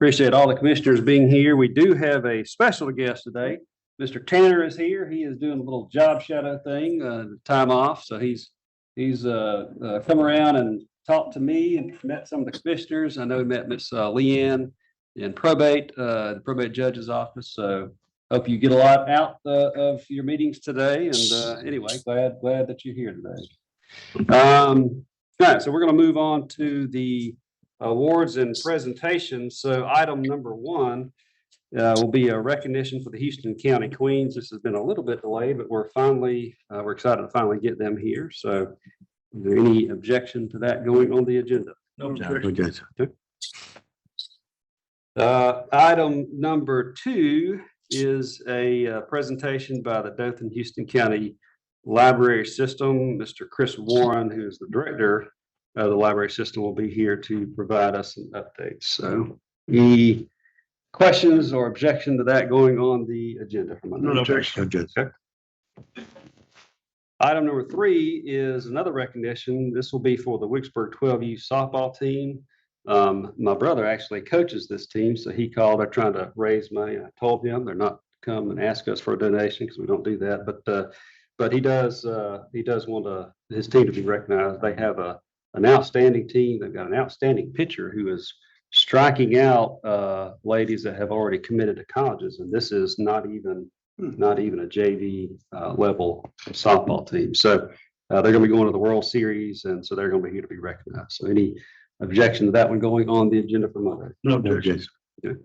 Appreciate all the commissioners being here. We do have a special guest today. Mr. Tanner is here. He is doing a little job shadow thing, time off. So he's come around and talked to me and met some of the commissioners. I know he met Miss Leanne in probate, the probate judge's office. So hope you get a lot out of your meetings today. And anyway, glad that you're here today. All right, so we're going to move on to the awards and presentations. So item number one will be a recognition for the Houston County Queens. This has been a little bit delayed, but we're excited to finally get them here. So is there any objection to that going on the agenda? No objection. Okay. Item number two is a presentation by the Dothan Houston County Library System. Mr. Chris Warren, who is the director of the library system, will be here to provide us some updates. So any questions or objection to that going on the agenda? No objection. Okay. Item number three is another recognition. This will be for the Wicksburg 12U softball team. My brother actually coaches this team, so he called. They're trying to raise money. I told him they're not come and ask us for a donation because we don't do that. But he does want his team to be recognized. They have an outstanding team. They've got an outstanding pitcher who is striking out ladies that have already committed to colleges, and this is not even a JV level softball team. So they're going to be going to the World Series, and so they're going to be here to be recognized. So any objection to that one going on the agenda for Monday? No objection. Okay.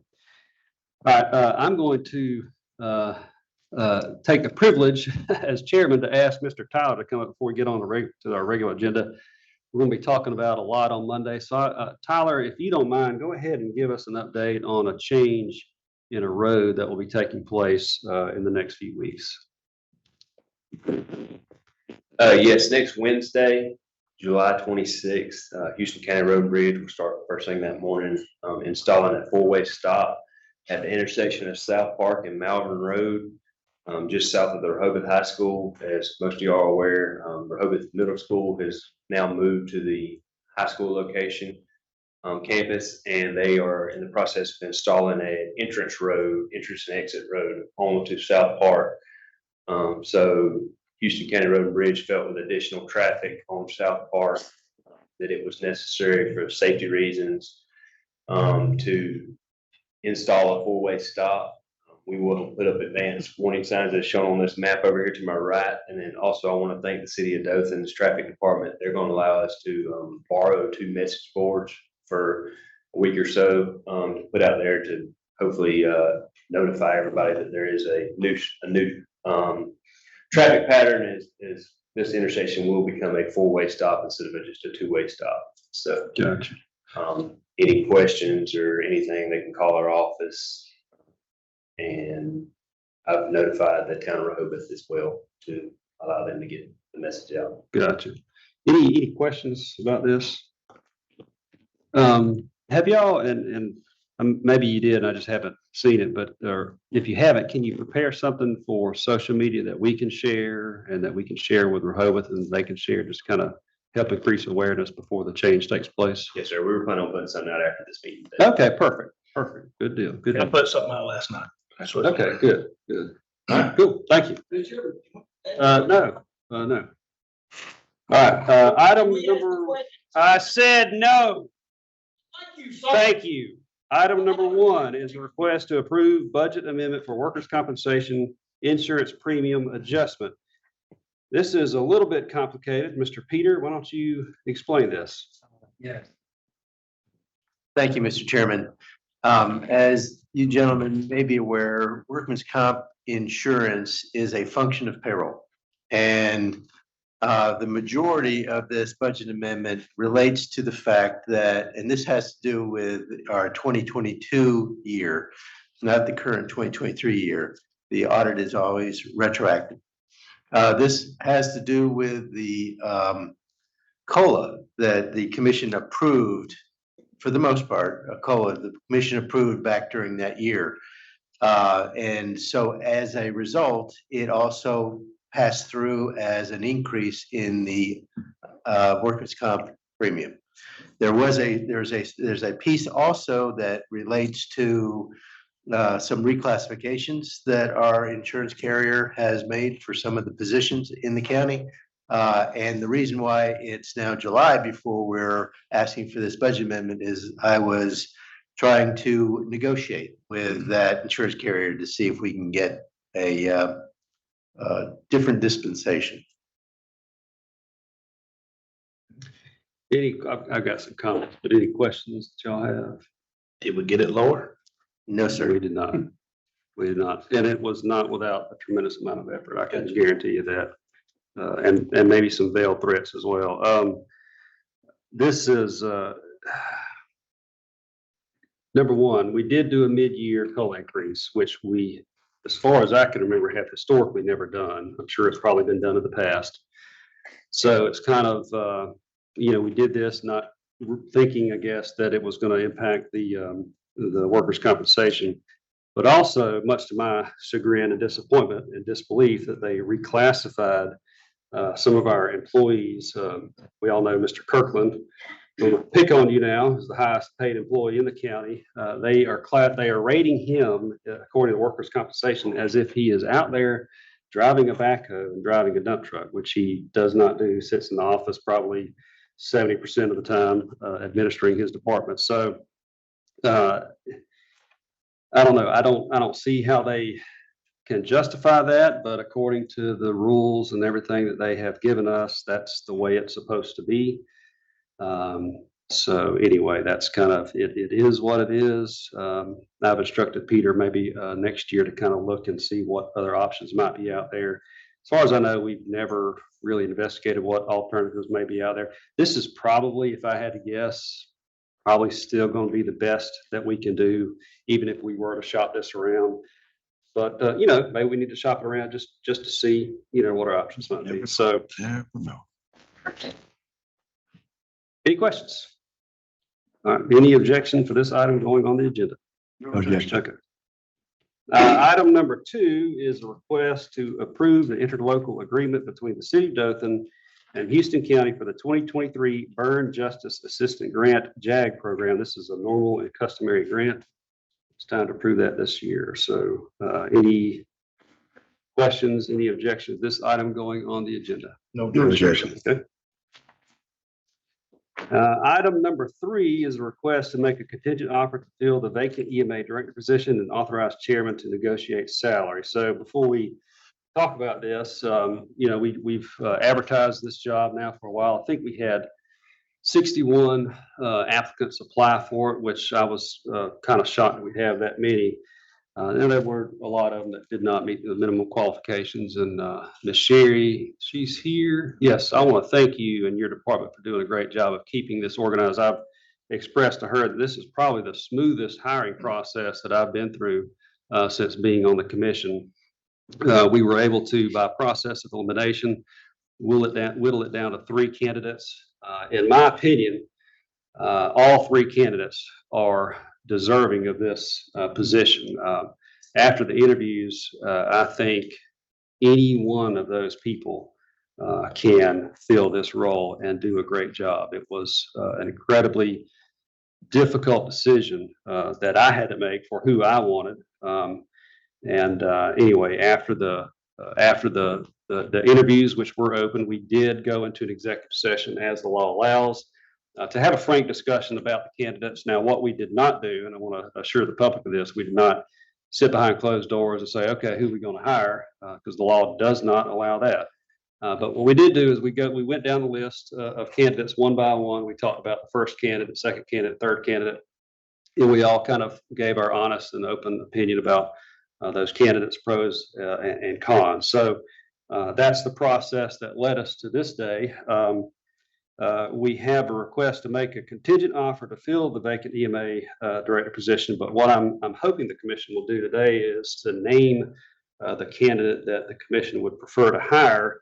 All right, I'm going to take the privilege as chairman to ask Mr. Tyler to come up before we get on to our regular agenda. We're going to be talking about a lot on Monday. So Tyler, if you don't mind, go ahead and give us an update on a change in a road that will be taking place in the next few weeks. Yes, next Wednesday, July 26th, Houston County Road and Bridge will start first thing that morning, installing a four-way stop at the intersection of South Park and Malvern Road, just south of the Rehoboth High School. As most of you are aware, Rehoboth Middle School has now moved to the high school location campus, and they are in the process of installing an entrance and exit road onto South Park. So Houston County Road and Bridge felt with additional traffic on South Park that it was necessary for safety reasons to install a four-way stop. We will put up advanced warning signs as shown on this map over here to my right. And then also I want to thank the city of Dothan's traffic department. They're going to allow us to borrow 2 message boards for a week or so to put out there to hopefully notify everybody that there is a new traffic pattern. Is this intersection will become a four-way stop instead of just a two-way stop. So Gotcha. Any questions or anything, they can call our office. And I've notified the town of Rehoboth as well to allow them to get the message out. Gotcha. Any questions about this? Have y'all, and maybe you did, and I just haven't seen it, but or if you haven't, can you prepare something for social media that we can share and that we can share with Rehoboth and they can share, just kind of help increase awareness before the change takes place? Yes, sir. We were planning on putting something out after this meeting. Okay, perfect. Good deal. Good I deal. put something out last night. That's what. Okay, good. All right, cool. Thank you. No. All right, item number, I said no. Thank you. Item number one is a request to approve budget amendment for workers' compensation insurance premium adjustment. This is a little bit complicated. Mr. Peter, why don't you explain this? Yes. Thank you, Mr. Chairman. As you gentlemen may be aware, workman's comp insurance is a function of payroll. And the majority of this budget amendment relates to the fact that, and this has to do with our 2022 year, not the current 2023 year. The audit is always retroactive. This has to do with the COLA that the commission approved, for the most part, a COLA the commission approved back during that year. And so as a result, it also passed through as an increase in the workers' comp premium. There's a piece also that relates to some reclassifications that our insurance carrier has made for some of the positions in the county. And the reason why it's now July before we're asking for this budget amendment is I was trying to negotiate with that insurance carrier to see if we can get a different dispensation. I've got some comments, but any questions that y'all have? Did we get it lower? No, We sir. did not. We did not. And it was not without a tremendous amount of effort. I can guarantee you that. And maybe some veiled threats as well. This is, number one, we did do a mid-year COLA increase, which we, as far as I can remember, have historically never done. I'm sure it's probably been done in the past. So it's kind of, we did this not thinking, I guess, that it was going to impact the workers' compensation, but also, much to my chagrin and disappointment and disbelief, that they reclassified some of our employees. We all know Mr. Kirkland. I'm going to pick on you now as the highest paid employee in the county. They are rating him, according to workers' compensation, as if he is out there driving a backhoe and driving a dump truck, which he does not do. He sits in the office probably 70% of the time, administering his department. So I don't know. I don't see how they can justify that, but according to the rules and everything that they have given us, that's the way it's supposed to be. So anyway, that's kind of it. It is what it is. I've instructed Peter maybe next year to kind of look and see what other options might be out there. As far as I know, we've never really investigated what alternatives may be out there. This is probably, if I had to guess, probably still going to be the best that we can do, even if we were to shop this around. But maybe we need to shop it around just to see, what our options might be. So, Yeah, no. any questions? All right, any objection for this item going on the agenda? Objection. Okay. Item number 2 is a request to approve the interlocal agreement between the City of Dothan and Houston County for the 2023 Burn Justice Assistant Grant JAG program. This is a normal and customary grant. It's time to approve that this year. So any questions, any objections, this item going on the agenda? No objection. Okay. Item number 3 is a request to make a contingent offer to fill the vacant EMA director position and authorize chairman to negotiate salary. So before we talk about this, we've advertised this job now for a while. I think we had 61 applicants apply for it, which I was kind of shocked that we have that many. And there were a lot of them that did not meet the minimum qualifications. And Ms. Sherry, she's here. Yes, I want to thank you and your department for doing a great job of keeping this organized. I've expressed to her that this is probably the smoothest hiring process that I've been through since being on the commission. We were able to, by process of elimination, whittle it down to 3 candidates. In my opinion, all 3 candidates are deserving of this position. After the interviews, I think any one of those people can fill this role and do a great job. It was an incredibly difficult decision that I had to make for who I wanted. Anyway, after the interviews, which were open, we did go into an executive session as the law allows to have a frank discussion about the candidates. Now, what we did not do, and I want to assure the public of this, we did not sit behind closed doors and say, okay, who are we going to hire? Because the law does not allow that. But what we did do is we went down the list of candidates one by one. We talked about the first candidate, second candidate, third candidate, and we all kind of gave our honest and open opinion about those candidates' pros and cons. So that's the process that led us to this day. We have a request to make a contingent offer to fill the vacant EMA director position. But what I'm hoping the commission will do today is to name the candidate that the commission would prefer to hire.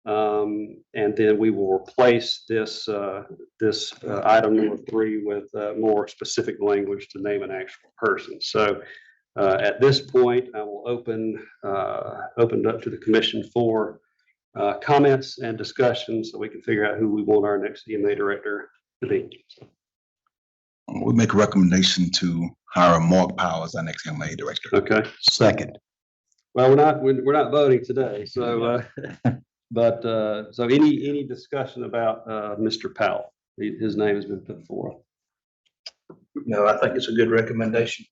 And then we will replace this item number 3 with more specific language to name an actual person. So at this point, I will open it up to the commission for comments and discussions so we can figure out who we want our next EMA director to be. We make a recommendation to hire Mark Powell as our next MA director. Okay. Second. Well, we're not voting today, so, but, so any discussion about, Mr. Powell? His name has been put forth. No, I think it's a good recommendation.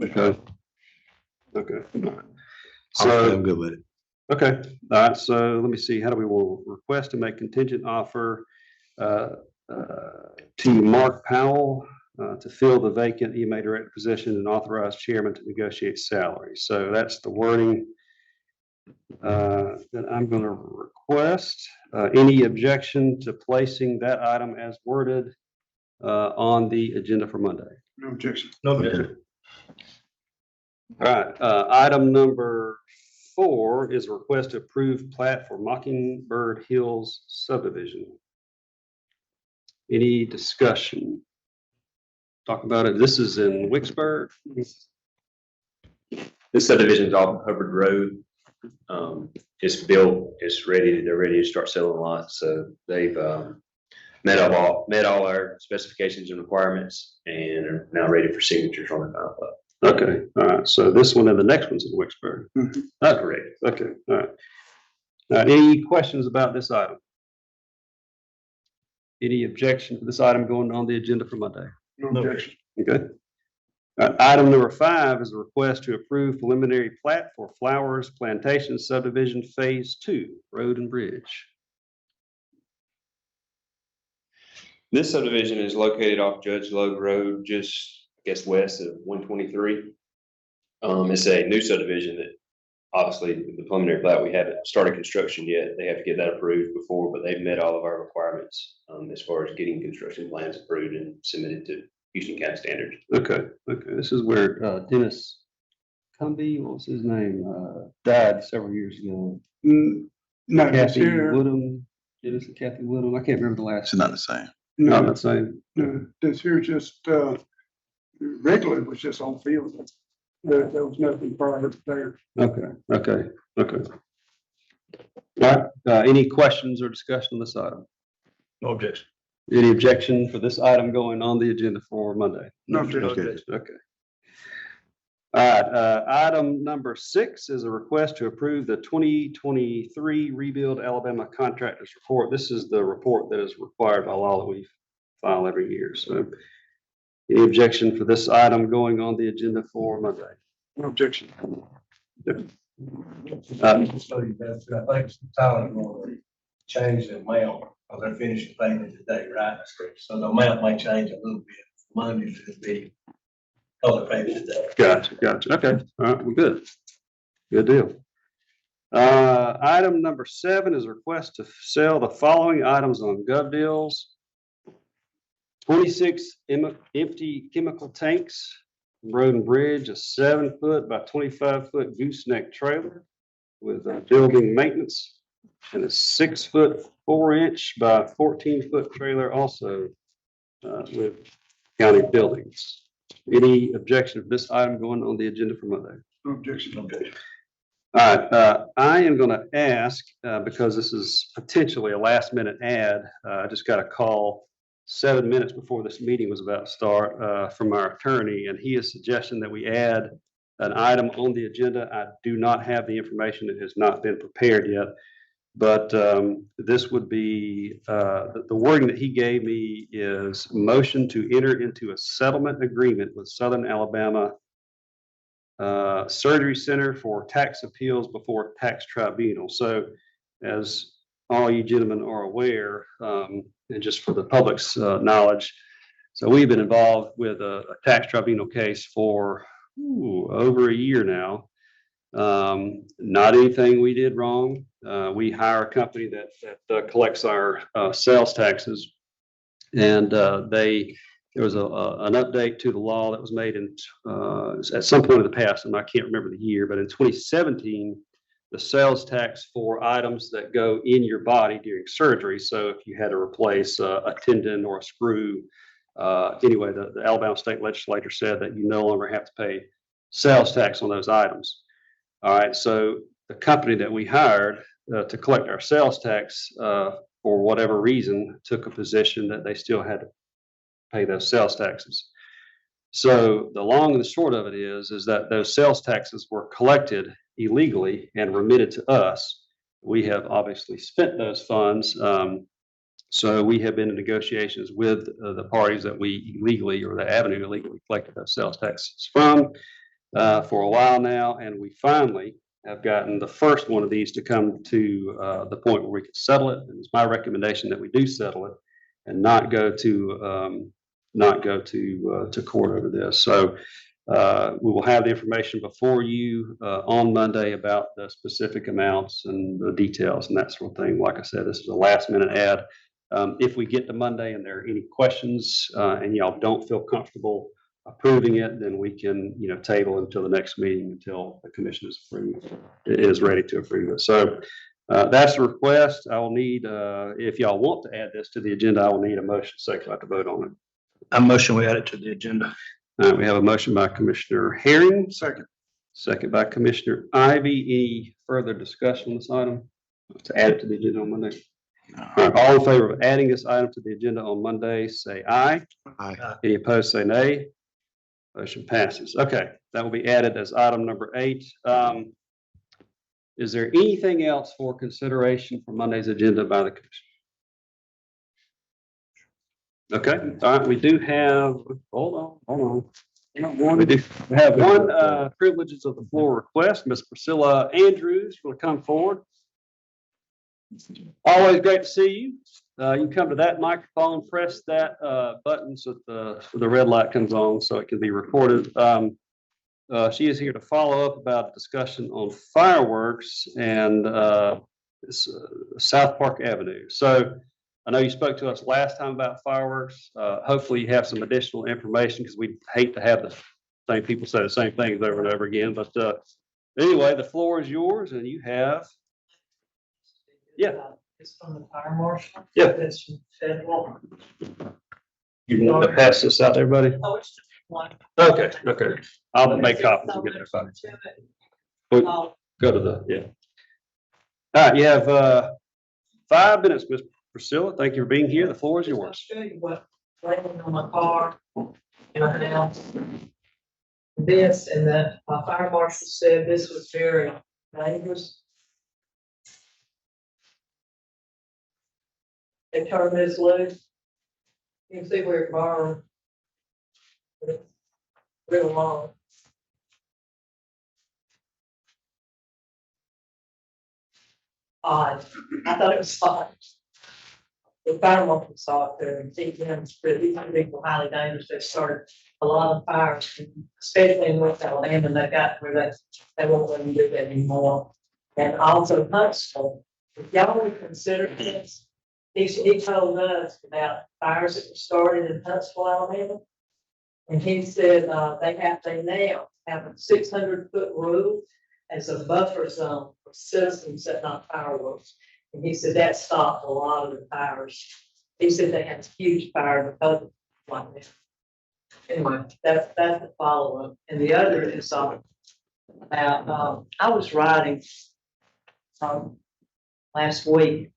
Okay. Okay. All right. I'm So, good with it. okay, all right, so let me see, how do we want to request to make contingent offer, to Mark Powell, to fill the vacant EMA director position and authorize chairman to negotiate salary. So that's the wording that I'm going to request. Any objection to placing that item as worded on the agenda for Monday? No objection. No objection. All right, item number 4 is a request to approve plat for Mockingbird Hills subdivision. Any discussion? Talk about it. This is in Wicksburg. This subdivision is off Hubbard Road. It's built, they're ready to start selling lots, so they've met all our specifications and requirements and are now ready for signatures on the final plat. Okay, all right. So this one and the next one's in Wicksburg. That's Correct. okay, all right. Any questions about this item? Any objection to this item going on the agenda for Monday? No objection. Okay. Item number 5 is a request to approve preliminary plat for Flowers Plantation subdivision Phase 2, Road and Bridge. This subdivision is located off Judge Logue Road, just, I guess, west of 123. It's a new subdivision that obviously the preliminary plat, we haven't started construction yet. They have to get that approved before, but they've met all of our requirements as far as getting construction plans approved and submitted to Houston County standards. Okay, okay. This is where Dennis Cumby, what was his name, died several years ago. No, it's Kathy here, Woodham, Dennis and Kathy Woodham. I can't remember the last. It's not the same. No, I'm no, not saying. no, this here just, regular was just on field. There was nothing prior there. Okay, okay, okay. All right, any questions or discussion on this item? No objection. Any objection for this item going on the agenda for Monday? No objection. Okay. All right, item number 6 is a request to approve the 2023 Rebuild Alabama Contractors Report. This is the report that is required by law that we file every year. So any objection for this item going on the agenda for Monday? No objection. So I think Tyler's going to change the amount, because they're finishing payment today, right? So the amount might change a little bit. Monday should be, because they're paying today. Gotcha. Okay, all right, we're good. Good deal. Item number 7 is a request to sell the following items on GovDeals. 26 empty chemical tanks, Road and Bridge, a 7-foot by 25-foot gooseneck trailer with building maintenance, and a 6-foot 4-inch by 14-foot trailer also with county buildings. Any objection to this item going on the agenda for Monday? No objection. No objection. All right, I am going to ask, because this is potentially a last minute ad, I just got a call 7 minutes before this meeting was about to start from our attorney, and he is suggesting that we add an item on the agenda. I do not have the information. It has not been prepared yet, but this would be, the wording that he gave me is motion to enter into a settlement agreement with Southern Alabama Surgery Center for tax appeals before tax tribunal. So as all you gentlemen are aware, and just for the public's knowledge, so we've been involved with a tax tribunal case for over a year now. Not anything we did wrong. We hire a company that collects our sales taxes, and there was an update to the law that was made in at some point in the past, and I can't remember the year, but in 2017, the sales tax for items that go in your body during surgery. So if you had to replace a tendon or a screw, anyway, the Alabama state legislature said that you no longer have to pay sales tax on those items. All right, so the company that we hired to collect our sales tax, for whatever reason, took a position that they still had to pay those sales taxes. So the long and the short of it is that those sales taxes were collected illegally and remitted to us. We have obviously spent those funds. So we have been in negotiations with the parties that we illegally or the avenue illegally collected those sales taxes from for a while now. And we finally have gotten the first one of these to come to the point where we can settle it. And it's my recommendation that we do settle it and not go to court over this. So we will have the information before you on Monday about the specific amounts and the details and that sort of thing. Like I said, this is a last minute ad. If we get to Monday and there are any questions and y'all don't feel comfortable approving it, then we can, table until the next meeting until the commission is ready to approve it. So that's the request. I will need, if y'all want to add this to the agenda, I will need a motion second. I have to vote on it. I motion we add it to the agenda. All right, we have a motion by Commissioner Herring, Second. second by Commissioner Ivy. Any further discussion on this item to add it to the agenda on Monday? All right, all in favor of adding this item to the agenda on Monday, say aye. Aye. Any opposed, say nay. Motion passes. Okay, that will be added as item number 8. Is there anything else for consideration for Monday's agenda by the commission? Okay, all right, we do have, hold on. We do have one privileges of the floor request. Miss Priscilla Andrews will come forward. Always great to see you. You can come to that microphone, press that button so the red light comes on so it can be recorded. She is here to follow up about a discussion on fireworks and South Park Avenue. So I know you spoke to us last time about fireworks. Hopefully you have some additional information because we hate to have the same people say the same things over and over again. But anyway, the floor is yours and you have. Yeah. It's from the fire marshal. Yeah. It's from federal. You want to pass this out to everybody? Oh, it's just one. Okay. I'll make copies and get their phone. Oh, Go to the, yeah. All right, you have 5 minutes, Ms. Priscilla. Thank you for being here. The floor is I'll yours. show you what landed on my car in my house. This and that, my fire marshal said this was very dangerous. They turned this loose. You can see where it burned. It's real long. Odd. I thought it was odd. The fire marshal saw it there and see them, but these people highly dangerous. They've started a lot of fires, especially in North Alabama. They got where they won't let them do that anymore. And also Huntsville, if y'all would consider this, he told us about fires that were started in Huntsville, Alabama. And he said they now have a 600-foot rule as a buffer zone for citizens setting off fireworks. And he said that stopped a lot of the fires. He said they had huge fire because of like that. Anyway, that's the follow-up. And the other is about I was riding last week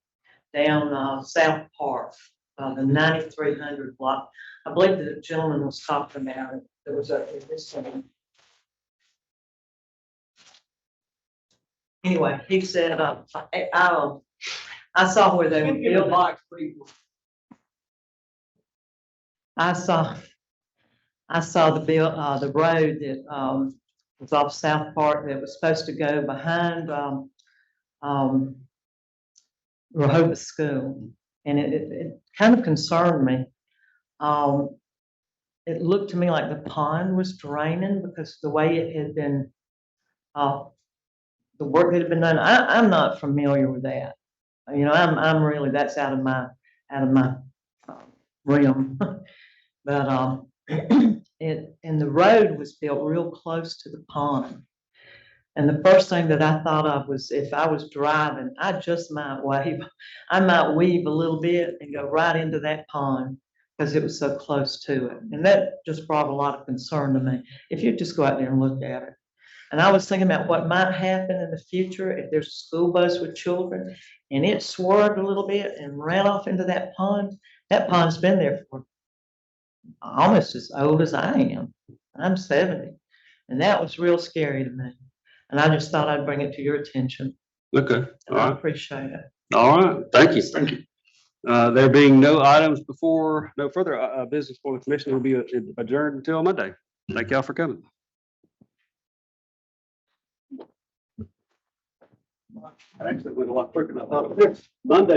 down South Park, the 9300 block. I believe that the gentleman was talking about it. There was this one. Anyway, he said, I saw where they were building. I saw the road that was off South Park that was supposed to go behind Rehoboth School, and it kind of concerned me. It looked to me like the pond was draining because the way it had been, the work that had been done. I'm not familiar with that. I'm really, that's out of my realm. But and the road was built real close to the pond. And the first thing that I thought of was if I was driving, I just might wave. I might weave a little bit and go right into that pond because it was so close to it. And that just brought a lot of concern to me. If you just go out there and look at it. And I was thinking about what might happen in the future if there's a school bus with children and it swerved a little bit and ran off into that pond. That pond's been there for almost as old as I am. I'm 70. And that was real scary to me. And I just thought I'd bring it to your attention. Okay, all And I right, appreciate it. all right, thank you. Thank you. There being no items before, no further business for the commission will be adjourned until Monday. Thank y'all for coming. Actually, went a lot quicker than I thought it would. Monday.